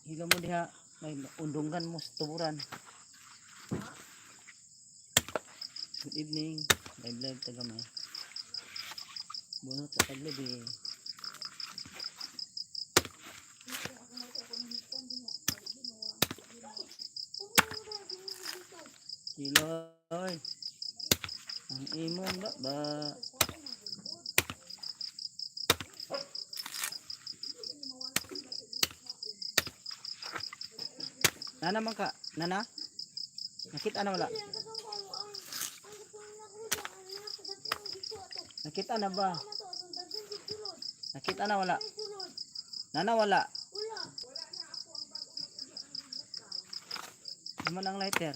Higa mo diha. May undungan mo sa tuburan. Good evening. Live tagamay. Bunot sa taglabi. Kiloy. Ang imong baba. Nana man ka? Nana? Nakita na wala? Nakita na ba? Nakita na wala? Nana wala? Naman ang lighter.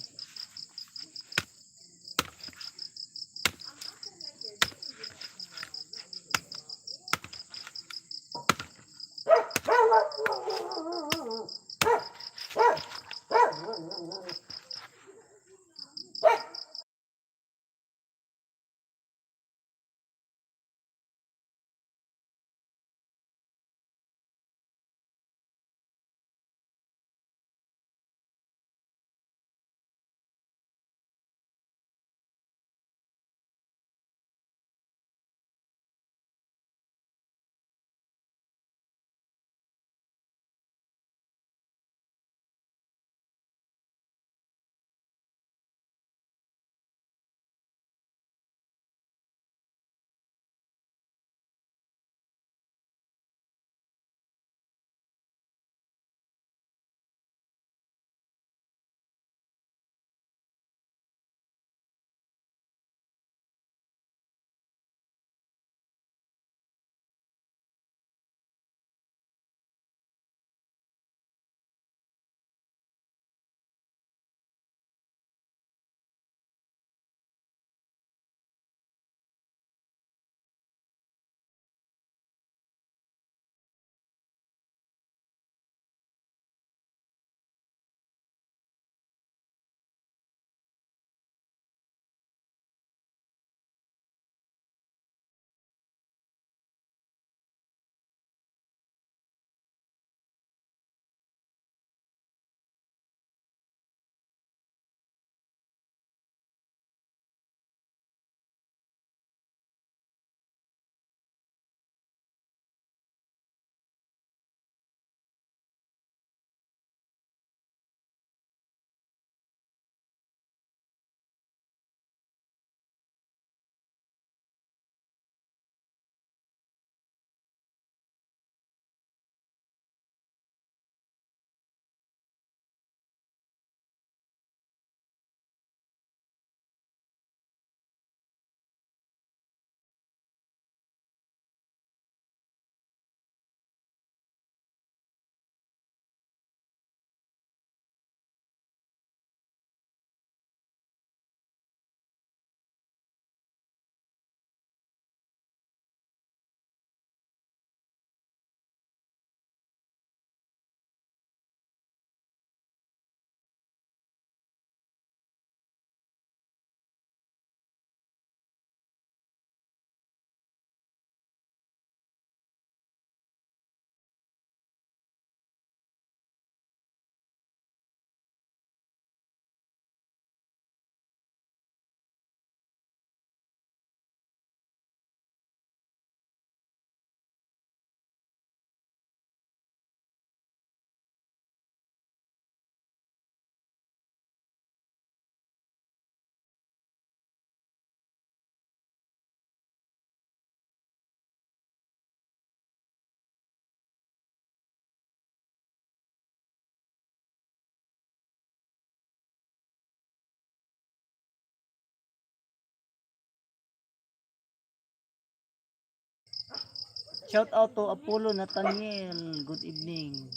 Shout out to Apollo Nathaniel. Good evening.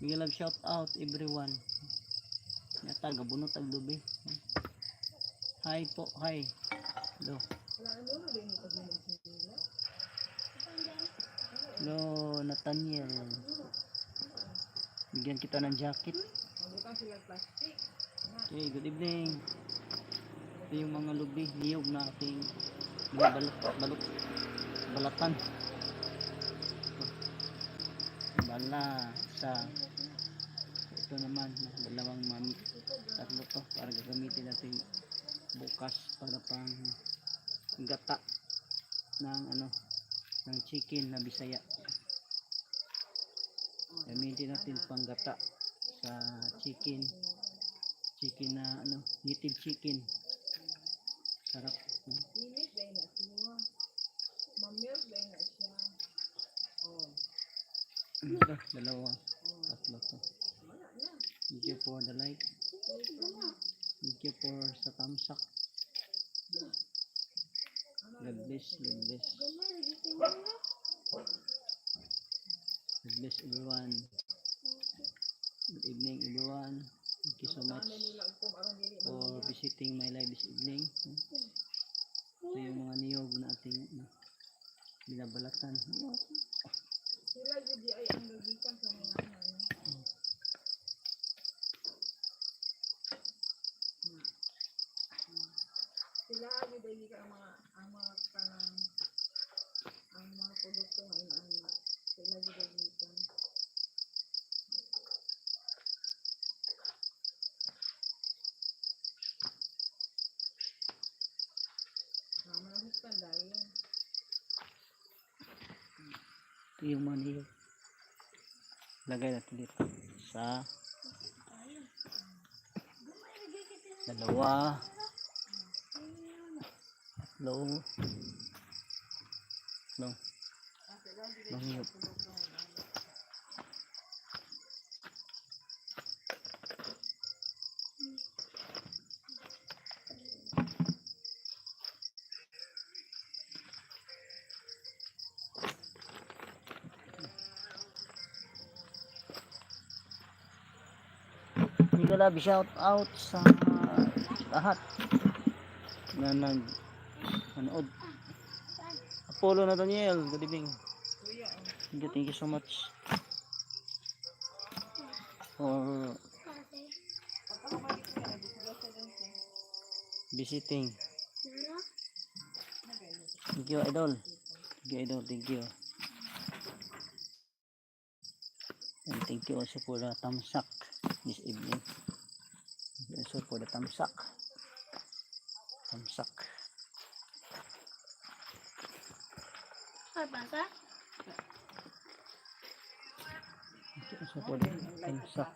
Bigyan lang shout out everyone. Yata gabunot ang lubi. Hi po, hi. Hello. Hello Nathaniel. Bigyan kita ng jacket. Okay, good evening. Ito yung mga lubi, niyog na ating balatan. Bala sa ito naman, dalawang mami. Tatlo to para gagamitin natin bukas para pang gata ng ng chicken na Bisaya. Gamitin natin pang gata sa chicken na native chicken. Sarap. Dalawa, tatlo to. Thank you for the like. Thank you for sa tamsak. God bless, God bless. God bless everyone. Good evening everyone. Thank you so much for visiting my live this evening. Ito yung mga niyog na ating binabalatan. Sila jud ay ang nagikan sa mga sila jud ay gikan ang mga kanang ang mga produkto nga ina sila jud ay gikan. Manahustan dahil Ito yung mga niyog. Lagay natin dito sa dalawa. Long niyog. Hindi ko labi shout out sa lahat na nanood. Apollo Nathaniel, good evening. Thank you so much for visiting. Thank you idol. Thank you idol, thank you. And thank you also for the tamsak this evening. Also for the tamsak. Tamsak. Basa? Also for the tamsak.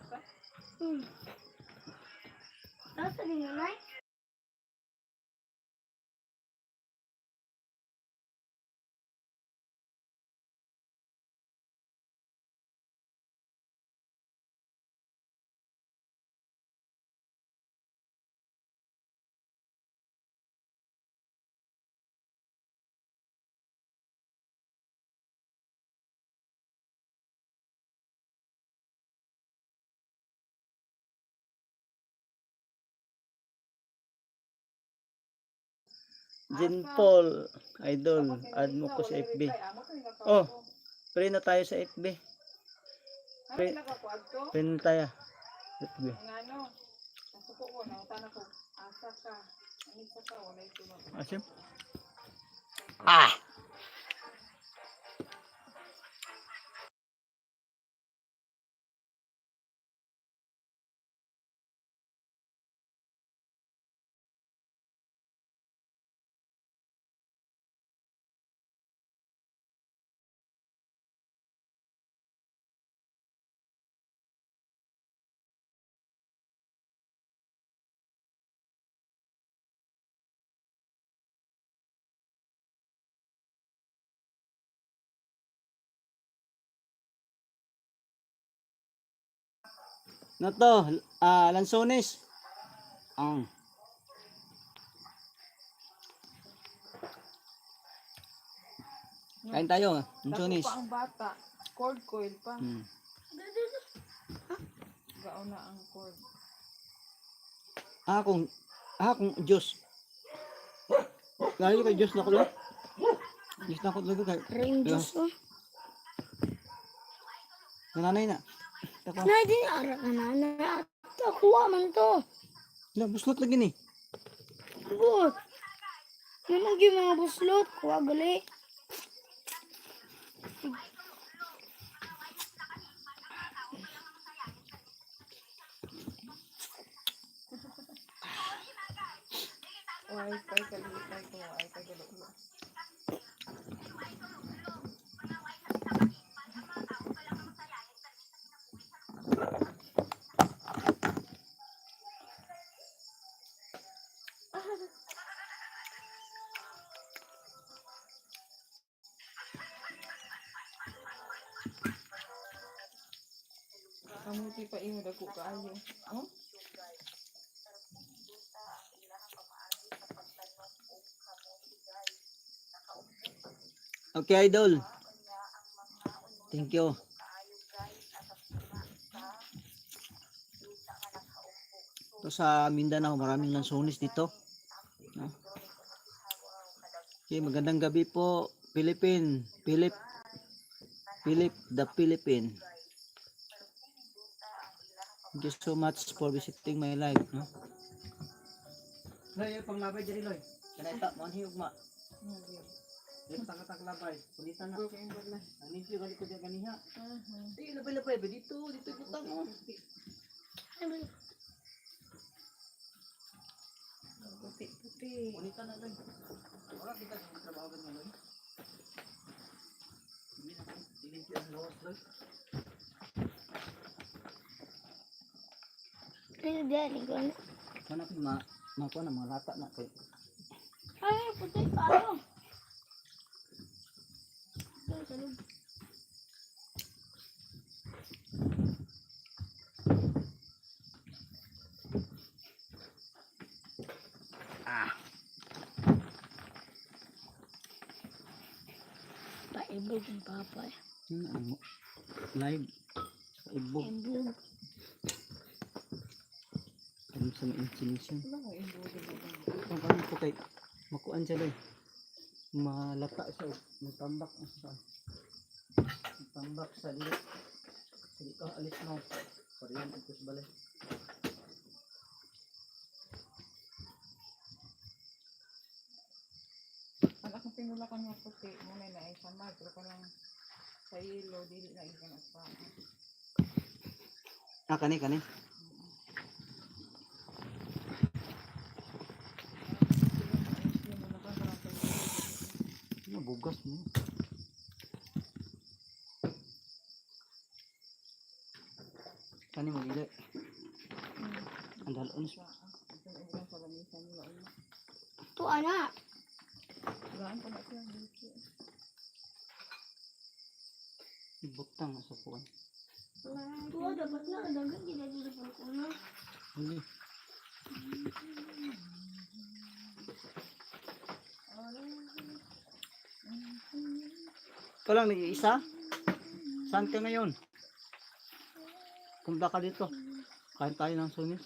Tapos sabi mo, Nay? Jean Paul, idol, add mo ko sa FB. Oh, pray na tayo sa FB. Pray na tayo. FB. ngano nasuko ko na utana ko asa ka ani sa ka wala ito na Asim? Ah! No to, Lanzones. Kain tayo, Lanzones. pa ang bata cord coil pa gaon na ang cord Kung juice. Lalo kay juice na ko lang. Juice na ko lagi kay. Ring juice, oh. Nanay na. Ako. Nay, di ara ka na. Kuha man to. Na buslot lagi ni. Good. Naman yung mga buslot. Kuha gali. Ay, kay kalipay ko. Ay, kay galo. Kamuti pa imo dako kaayo. Oh? Okay, idol. Thank you. Ito sa Mindanao, maraming lansones dito. No? Okay, magandang gabi po, Philippine. Philip, the Philippine. Thank you so much for visiting my live. No? Loy, pang labay diri Loy. Kanay mo ang hiyog ma. Dito tang labay. Kulitan na. Okay, wala. Ang nityo gali ko diya ganiha. Labay ba dito butang oh. Puti-puti. Kulitan na Loy. Ora kita sa trabaho gan Loy. Hindi na ko nityo ang lawas Loy. Kaya diyan, ikaw na. Mana ko makuha na mga lata na kay. Ay, puti tayo. Ito, sa loob. Paibog yung papa. Ano? Live sa ibog. Paibog. Karon sa mga insinuation. Wala ko imbudo na ba? Kung karon po kay makuan siya Loy. Malata siya, magtambak sa tambak sa dili. Sige ka alis mo. Pariyan ito sa balay. Ang akong pinula ka nga puti, muna na ay samay, pero ka lang sa ilo, dili na ikan at pa. Kani. Pinula ka parang sa ilo. Nabugas mo. Kani mo gili. Ang dalon siya. Ito na ilan sa lamisan nila. Ito, anak. Gaan pa na siya, dito. Ibutang sa kuan. Ito, dapat na. Dagat, ginagin sa kuno. Hindi. Ikaw lang nag-iisa? Saan ka ngayon? Punta ka dito. Kain tayo ng sunis.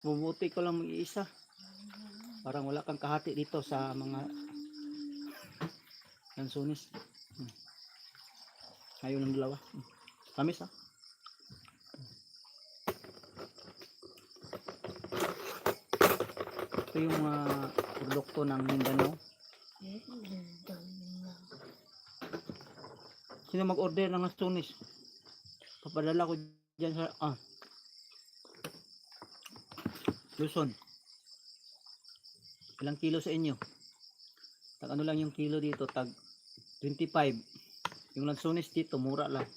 Bumuti ko lang mag-iisa. Parang wala kang kahati dito sa mga lansunis. Ayaw ng dalawa. Tamis ha. Ito yung mga produkto ng Mindanao. Sino mag-order ng lansunis? Papadala ko dyan sa Luzon. Ilang kilo sa inyo? Tag ano lang yung kilo dito? Tag 25. Yung lansones dito, mura lang.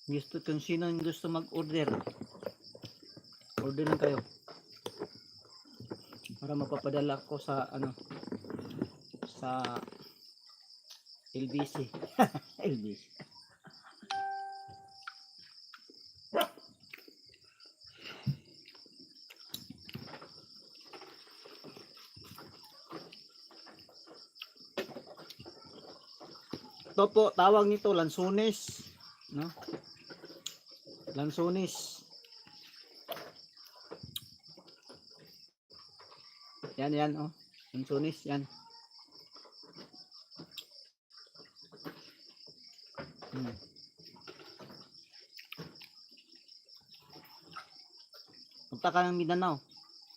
Gusto, kung sino yung gusto mag-order, order lang kayo. Para mapapadala ko sa sa LBC. LBC. Ito po, tawag nito lansones, no? Lansones. Yan, oh. Lansones, yan. Punta ka ng Mindanao.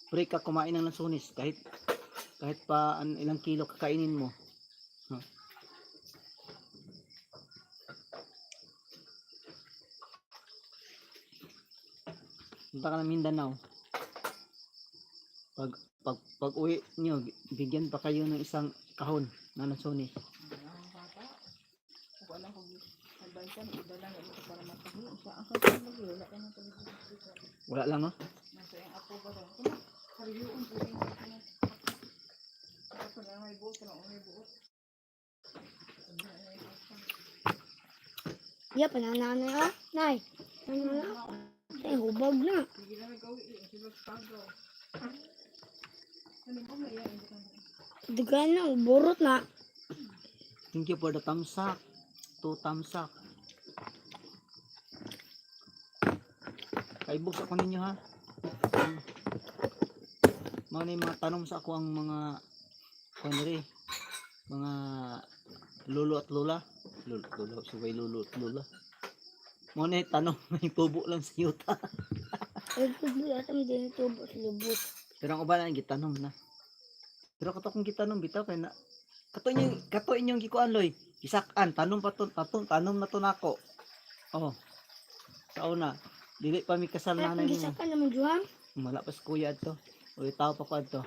pre ka kumain ng lansones kahit pa ilang kilo kakainin mo. Huh? Punta ka ng Mindanao. Pag uwi nyo, bigyan pa kayo ng isang kahon na lansones. Ang bata. Kung alam ko, advice yan, idala na ito para matabi. Siya, ang kasi mag-iwala ka ng tabi. Wala lang, no? Nasa yung apo ba daw? Kung sariyuon po yung kapag na may buot, may buot. Ya, panananay oh. Nay. Ano na? Ay, hubag na. Sige na nag-awi, sila sa tagaw. Ano mo na yan? Dugan na, burot na. Thank you for the thumbs up. 2 thumbs up. Kaibog ako ninyo ha. Mga na mga tanong sa ako ang mga kaniri. Mga lolo at lola. Lolo, subay lolo at lola. Mga na tanong, may tubo lang sa yuta. Ay, kubli atam din tubo sa lubot. Pero ang uban na gitanom na. Pero kato kong gitanom bitaw kay na kato inyong gikuan loy. Gisakan tanom tanom na to nako. Oh. Sa una, dili pa mi kasal Ay, nanay pag-isa nimo. ka naman, Juhan. Wala pa sa kuya adto. Uy tao pa ko adto.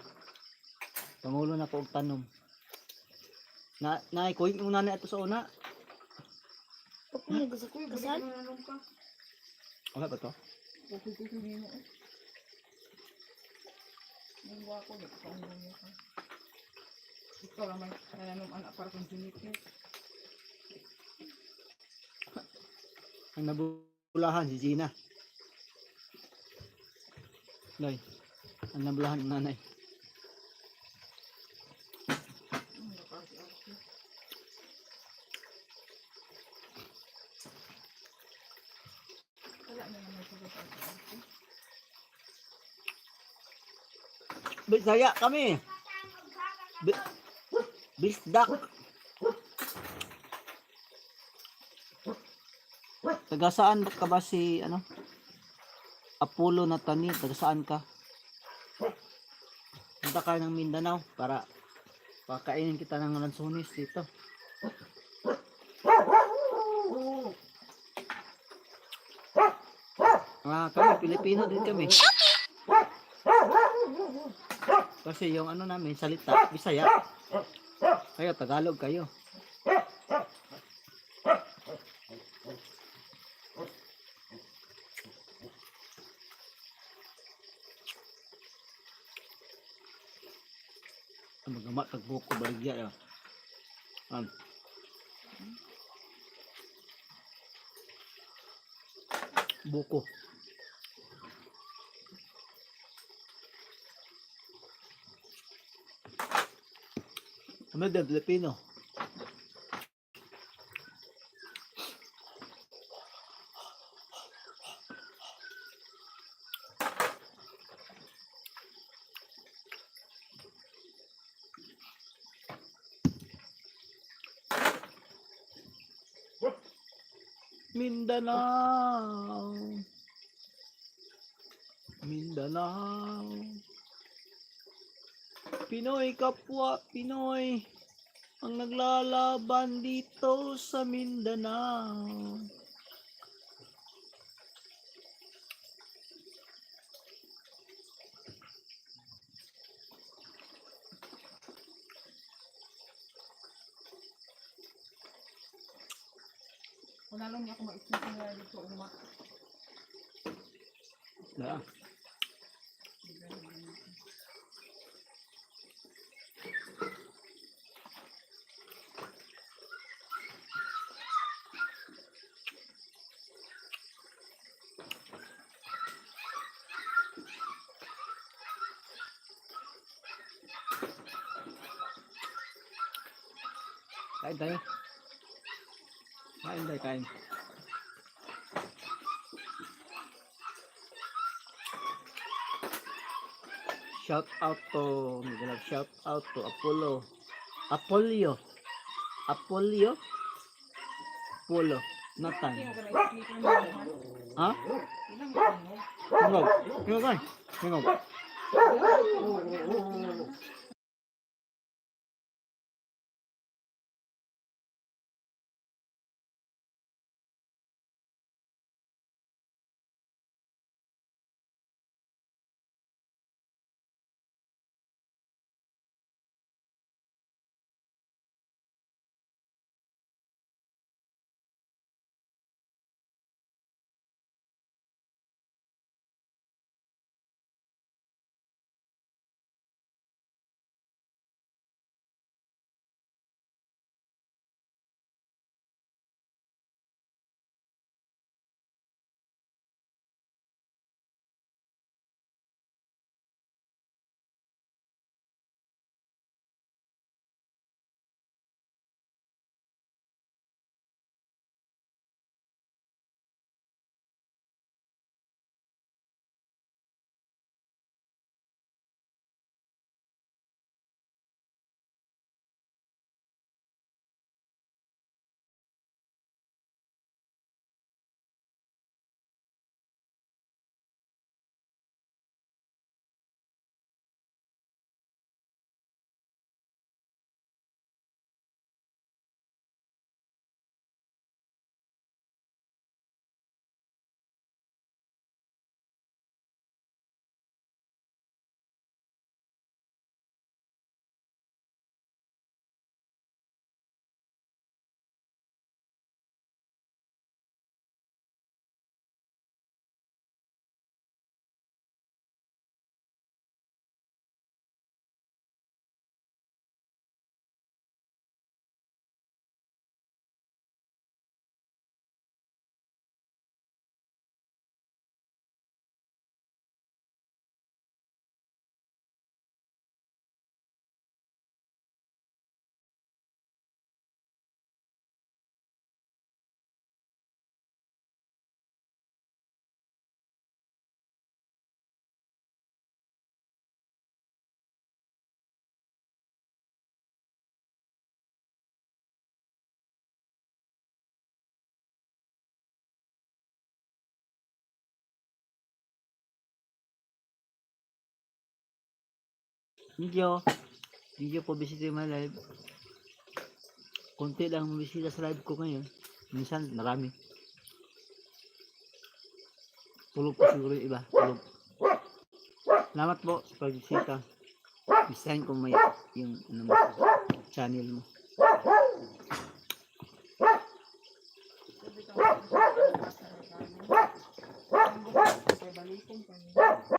Pangulo na ko og tanom. Na kuy mo nanay ato sa una. Pag mo gusto kong kasal. Wala ba to? Pupipipin mo. Yung wako, ikaw mo niya ka. Ikaw lang may nananong anak para kang sinipin. Ang nabulahan si Gina. Loy. Ang nabulahan ng nanay. Wala na naman sila sa ate. Bisaya kami. Bisdak. Taga saan ka ba si ano? Apollo na tani, taga saan ka? Punta ka ng Mindanao para pakainin kita ng lansones dito. Kami Pilipino din kami. Kasi yung ano namin salita Bisaya. Kayo Tagalog kayo. Magamat tagbuko baligya ya. Buko. Kami din Pilipino. Mindanao. Mindanao. Pinoy kapwa Pinoy ang naglalaban dito sa Mindanao. Wala lang niya ako maisip na dito uma. Wala. Kain tayo. Kain tayo, kain. Shout out to shout out to Apollo. Apollo. Apollo. Apollo. Nathan. Ha? Mingog. Mingog. Mingog. Thank you for visiting my live. Konti lang bisita sa live ko ngayon. Minsan marami. Tulog pa siguro yung iba. Tulog. Salamat po sa pagbisita. Bisahin ko may yung ano mo, channel mo. Sabi ko, sa balikin pa.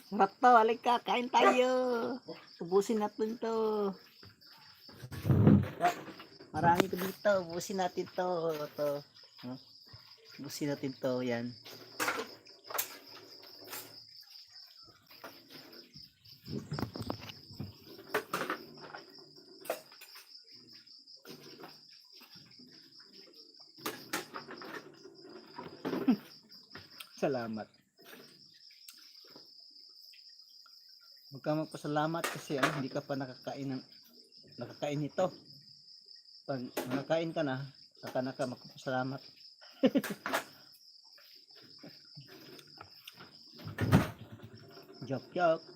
Sarap to, halika, kain tayo. Ubusin natin to. Ah, marami ko dito, ubusin natin to. To. Huh? Ubusin natin to, yan. Salamat. Huwag ka magpasalamat kasi hindi ka pa nakakain nito. Pag nakakain ka na, saka na ka magpasalamat. Joke, joke.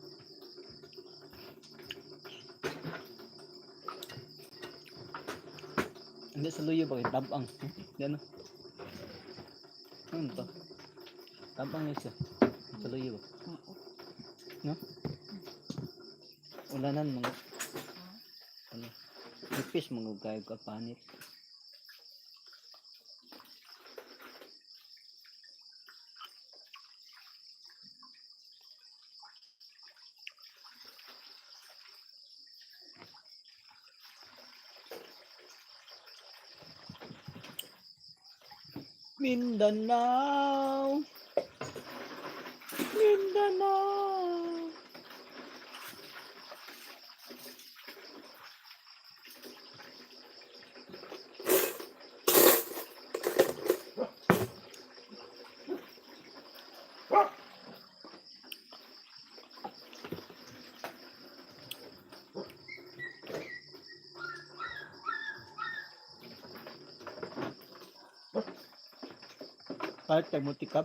Hindi sa luyo ba? Tabang. Yan o. Ano to? Tabang na siya. Sa luyo ba? No? Ulanan mga. Ano? Ipis mga gayag ka panit. Mindanao. Mindanao. Kahit tayo mo tikab.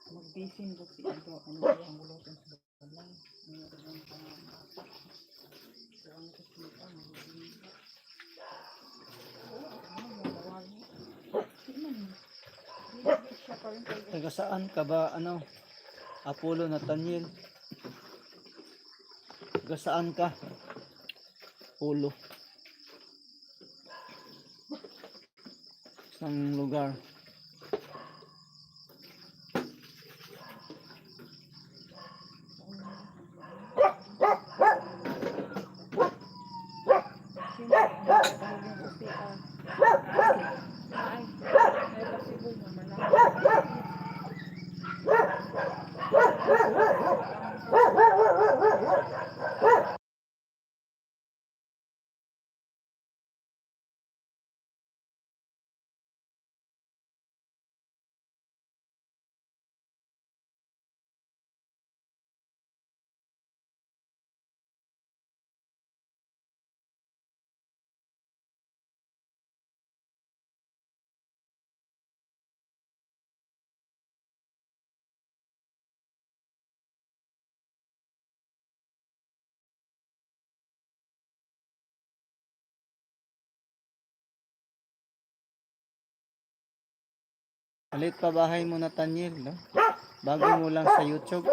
Mag-bisin ko si Ado. Ano ba yung bulutan sa balay? Mayroon ang pangangasa. So, ano ko sila? Mag-bisin ko. Ano yung bawal mo? Tingnan mo. Hindi siya pa rin kayo. Taga saan ka ba? Ano? Apollo Nathaniel. Taga saan ka? Apollo. Isang lugar. Siyempre, ano ba yung OPR? Ay, may possible na malaman. Alit pa bahay mo Nathaniel, no? Bago mo lang sa YouTube.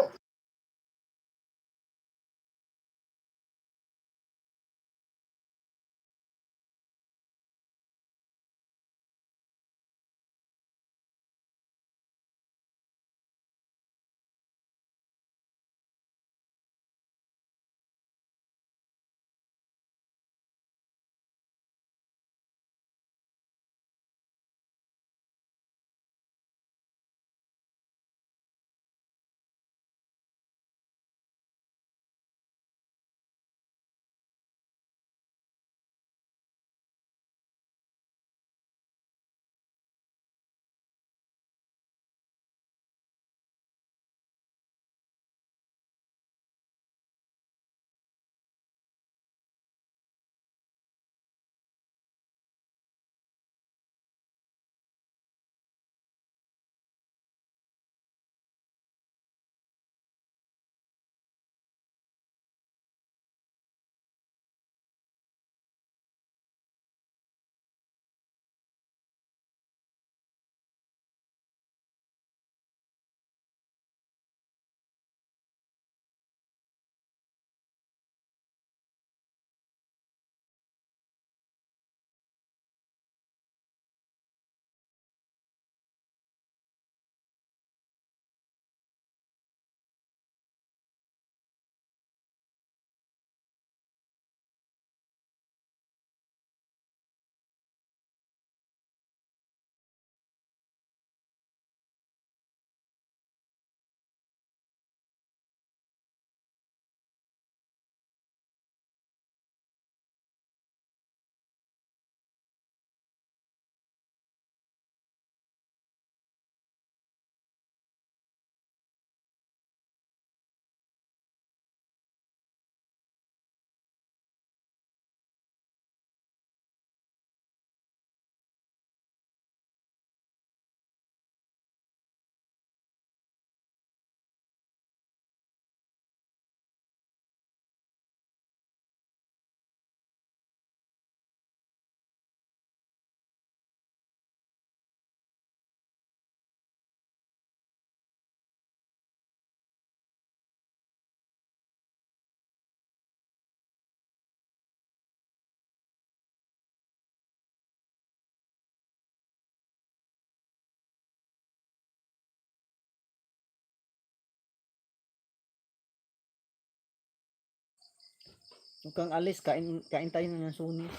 Huwag kang alis, kain tayo na ng sunis.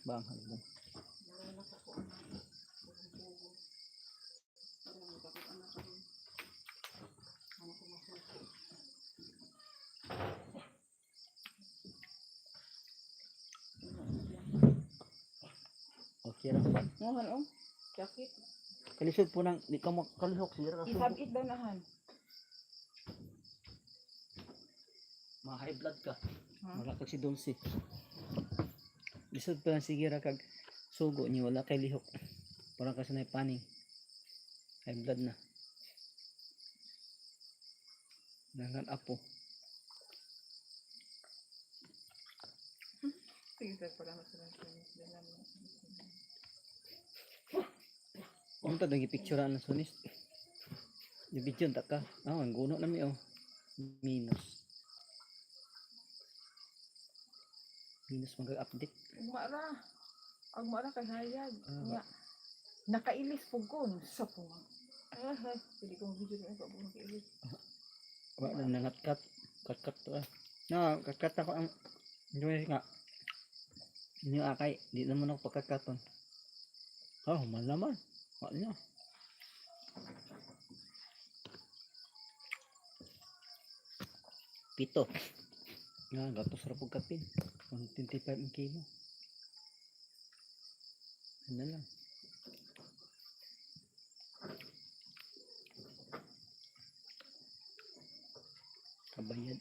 Bang, halbong. Nalalas ako anak. Pugo-pugo. Parang magkakot-anak ka rin. Ano ko masuko. Okay lang. Ngahan oh. Jakit. Kalisod po nang, di ka makakalihok. Sira ka subo. Isabit daw nahan. Ma-high blood ka. Ha? Wala kag si Dulce. Lisod pa lang sige ra kag sugo niya, wala kay lihok. Parang kasi na paning. High blood na. Nangan apo. Sige sir, pala na sila. Ano ta dagi picture na sunis? Di video ta ka. Ah, ang guno na mi oh. Minus. Minus mag-update. Agmara kay hayag. Ah, Nga. Nakailis po ko. Sa po. Pwede kong video rin ako. Nakailis. Wala na natkat. Kat to ah. No, kakat ako ang Joy nga. Inyo akay, di naman ako pagkakaton. Oh, malaman. Wala niya. Pito. Nga, gatos ra pug kapin. 125 ang kilo. Ano lang. Kabayad.